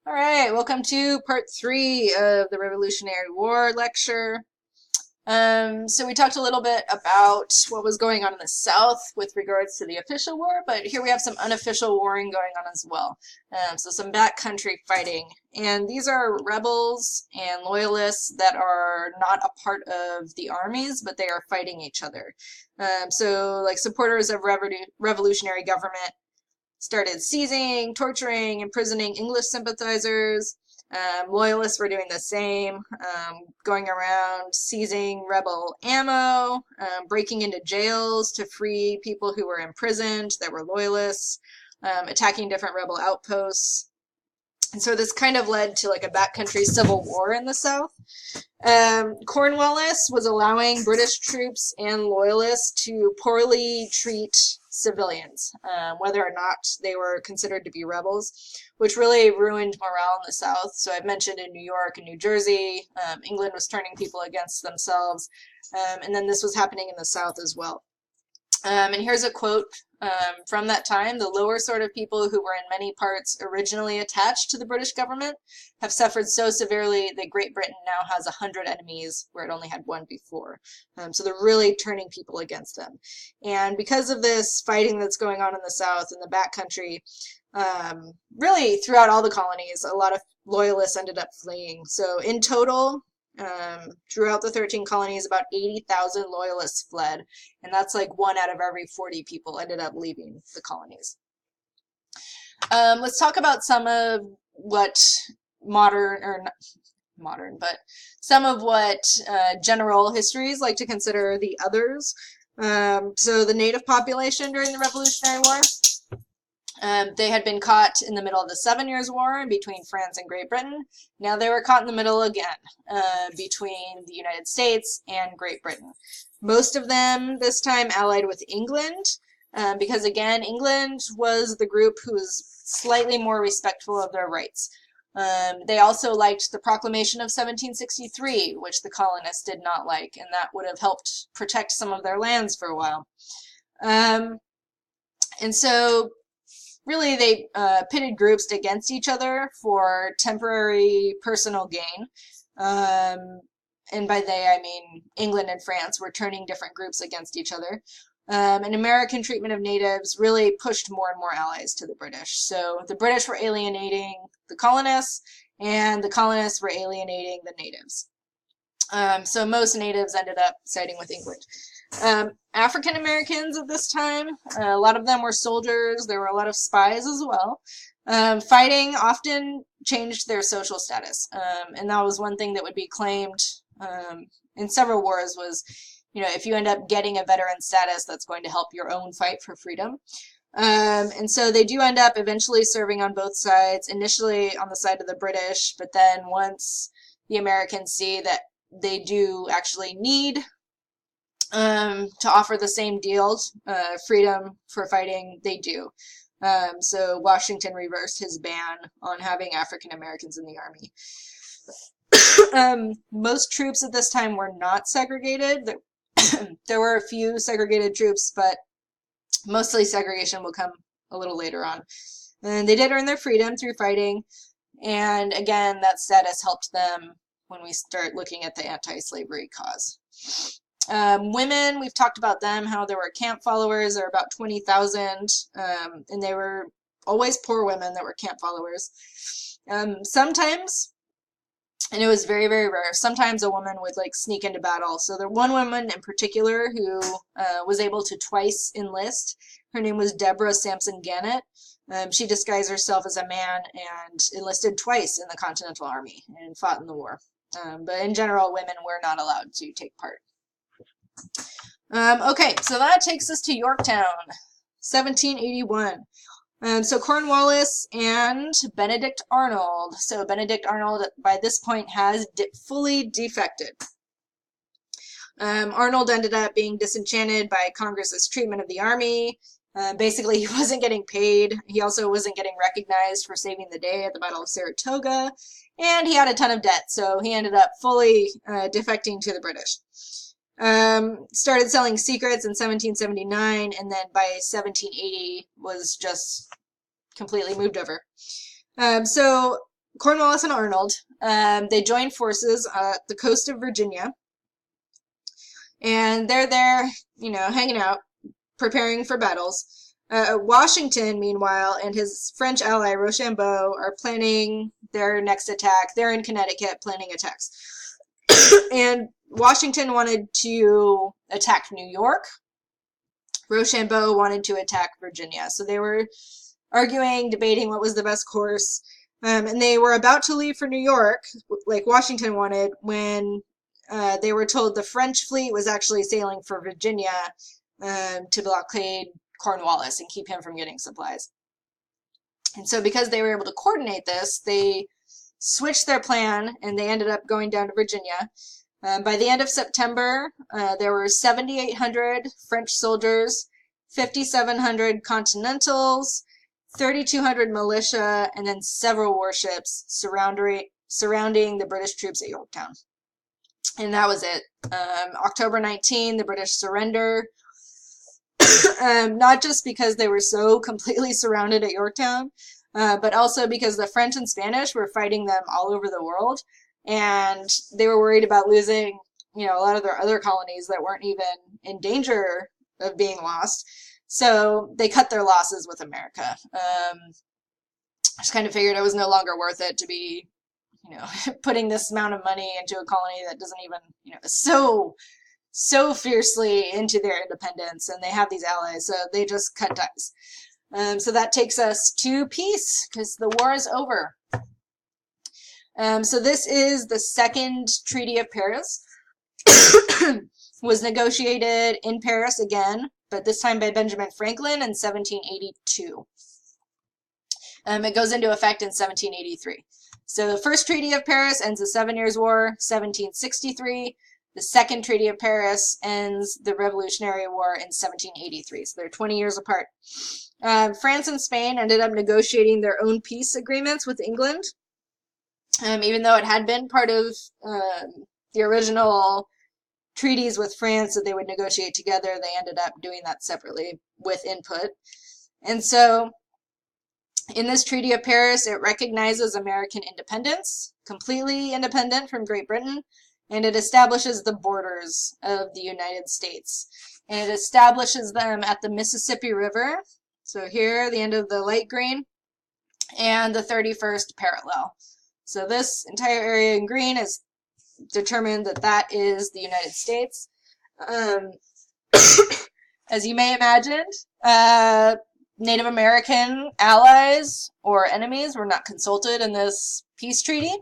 All right, welcome to part 3 of the Revolutionary War lecture. So we talked a little bit about what was going on in the South with regards to the official war, but here we have some unofficial warring going on as well. So some backcountry fighting. And these are rebels and loyalists that are not a part of the armies, but they are fighting each other. So like supporters of revolutionary government started seizing, torturing, imprisoning English sympathizers. Loyalists were doing the same, going around seizing rebel ammo, breaking into jails to free people who were imprisoned that were loyalists, attacking different rebel outposts. And so this kind of led to like a backcountry civil war in the South. Cornwallis was allowing British troops and loyalists to poorly treat civilians, whether or not they were considered to be rebels, which really ruined morale in the South. So I've mentioned in New York and New Jersey, England was turning people against themselves, and then this was happening in the South as well. And here's a quote from that time. The lower sort of people who were in many parts originally attached to the British government have suffered so severely that Great Britain now has 100 enemies where it only had one before. So they're really turning people against them. And because of this fighting that's going on in the South, in the backcountry, really throughout all the colonies, a lot of loyalists ended up fleeing. So in total, throughout the 13 colonies, about 80,000 loyalists fled, and that's like 1 out of every 40 people ended up leaving the colonies. Let's talk about some of what some of what general histories like to consider the others. So the native population during the Revolutionary War. They had been caught in the middle of the 7 Years' War between France and Great Britain. Now they were caught in the middle again between the United States and Great Britain. Most of them this time allied with England because, again, England was the group who was slightly more respectful of their rights. They also liked the Proclamation of 1763, which the colonists did not like, and that would have helped protect some of their lands for a while. And so really, they pitted groups against each other for temporary personal gain. And by they, I mean England and France were turning different groups against each other. And American treatment of natives really pushed more and more allies to the British. So the British were alienating the colonists, and the colonists were alienating the natives. So most natives ended up siding with England. African Americans at this time, a lot of them were soldiers. There were a lot of spies as well. Fighting often changed their social status, and that was one thing that would be claimed in several wars was, you know, if you end up getting a veteran status, that's going to help your own fight for freedom. And so they do end up eventually serving on both sides, initially on the side of the British, but then once the Americans see that they do actually need to offer the same deal, freedom for fighting, they do. So Washington reversed his ban on having African Americans in the army. Most troops at this time were not segregated. There were a few segregated troops, but mostly segregation will come a little later on. And they did earn their freedom through fighting, and again, that status helped them when we start looking at the anti-slavery cause. Women, we've talked about them, how there were camp followers. There were about 20,000, and they were always poor women that were camp followers. Sometimes, and it was very, very rare, sometimes a woman would like sneak into battle. So there one woman in particular who was able to twice enlist. Her name was Deborah Sampson Gannett. She disguised herself as a man and enlisted twice in the Continental Army and fought in the war. But in general, women were not allowed to take part. Okay, so that takes us to Yorktown, 1781. So Cornwallis and Benedict Arnold. So Benedict Arnold, by this point, has fully defected. Arnold ended up being disenchanted by Congress's treatment of the army. Basically, he wasn't getting paid. He also wasn't getting recognized for saving the day at the Battle of Saratoga. And he had a ton of debt, so he ended up fully defecting to the British. Started selling secrets in 1779, and then by 1780 was just completely moved over. So Cornwallis and Arnold, they joined forces at the coast of Virginia. And they're there, hanging out, preparing for battles. Washington, meanwhile, and his French ally Rochambeau are planning their next attack. They're in Connecticut planning attacks. And Washington wanted to attack New York. Rochambeau wanted to attack Virginia. So they were arguing, debating what was the best course. And they were about to leave for New York, like Washington wanted, when they were told the French fleet was actually sailing for Virginia to blockade Cornwallis and keep him from getting supplies. And so because they were able to coordinate this, they switched their plan and they ended up going down to Virginia. By the end of September, there were 7,800 French soldiers, 5,700 Continentals, 3,200 militia, and then several warships surrounding the British troops at Yorktown. And that was it. October 19, the British surrender. Not just because they were so completely surrounded at Yorktown, but also because the French and Spanish were fighting them all over the world. And they were worried about losing, a lot of their other colonies that weren't even in danger of being lost. So they cut their losses with America. Just kind of figured it was no longer worth it to be, putting this amount of money into a colony that doesn't even, so fiercely into their independence, and they have these allies, so they just cut ties. So that takes us to peace, because the war is over. So this is the Second Treaty of Paris. Was negotiated in Paris again, but this time by Benjamin Franklin in 1782. It goes into effect in 1783. So the First Treaty of Paris ends the 7 Years' War, 1763. The Second Treaty of Paris ends the Revolutionary War in 1783. So they're 20 years apart. France and Spain ended up negotiating their own peace agreements with England. Even though it had been part of the original treaties with France that they would negotiate together, they ended up doing that separately with input. And so in this Treaty of Paris, it recognizes American independence, completely independent from Great Britain, and it establishes the borders of the United States. And it establishes them at the Mississippi River, so here, the end of the light green, and the 31st parallel. So this entire area in green is determined that that is the United States. As you may imagine, Native American allies or enemies were not consulted in this peace treaty.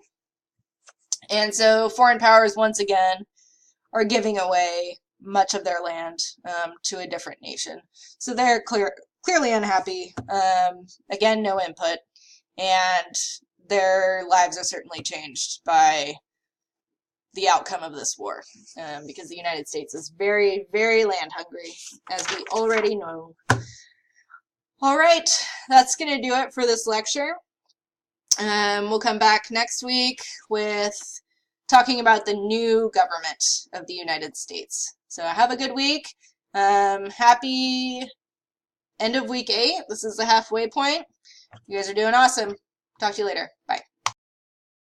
And so foreign powers, once again, are giving away much of their land to a different nation. So they're clearly unhappy. Again, no input. And their lives are certainly changed by the outcome of this war, because the United States is very, very land hungry, as we already know. All right, that's going to do it for this lecture. We'll come back next week with talking about the new government of the United States. So have a good week. Happy end of week 8. This is the halfway point. You guys are doing awesome. Talk to you later. Bye.